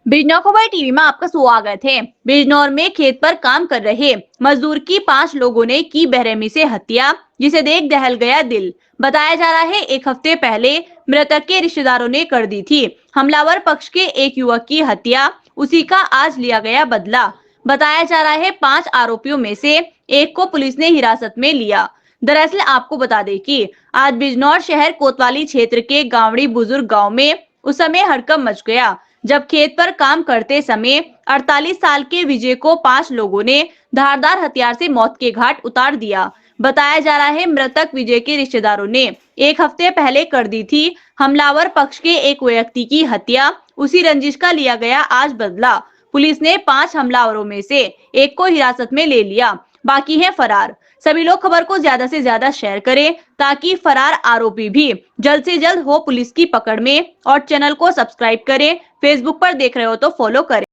Bijnor TV में आपका स्वागत है। बिजनौर में खेत पर काम कर रहे मजदूर की 5 लोगों ने की बेरहमी से हत्या, जिसे देख दहल गया दिल। बताया जा रहा है एक हफ्ते पहले मृतक के रिश्तेदारों ने कर दी थी हमलावर पक्ष के एक युवक की हत्या। उसी का आज लिया गया बदला। बताया जा रहा है 5 आरोपियों में से एक को पुलिस ने हिरासत में लिया। दरअसल आपको बता दें कि आज बिजनौर शहर कोतवाली क्षेत्र के गावड़ी बुजुर्ग गांव में उस समय हड़कंप मच गया, जब खेत पर काम करते समय 48 साल के विजय को 5 लोगों ने धारदार हथियार से मौत के घाट उतार दिया। बताया जा रहा है मृतक विजय के रिश्तेदारों ने एक हफ्ते पहले कर दी थी हमलावर पक्ष के एक व्यक्ति की हत्या। उसी रंजिश का लिया गया आज बदला। पुलिस ने 5 हमलावरों में से एक को हिरासत में ले लिया, बाकी है फरार। सभी लोग खबर को ज्यादा से ज्यादा शेयर करें ताकि फरार आरोपी भी जल्द से जल्द हो पुलिस की पकड़ में। और चैनल को सब्सक्राइब करें। फेसबुक पर देख रहे हो तो फॉलो करें।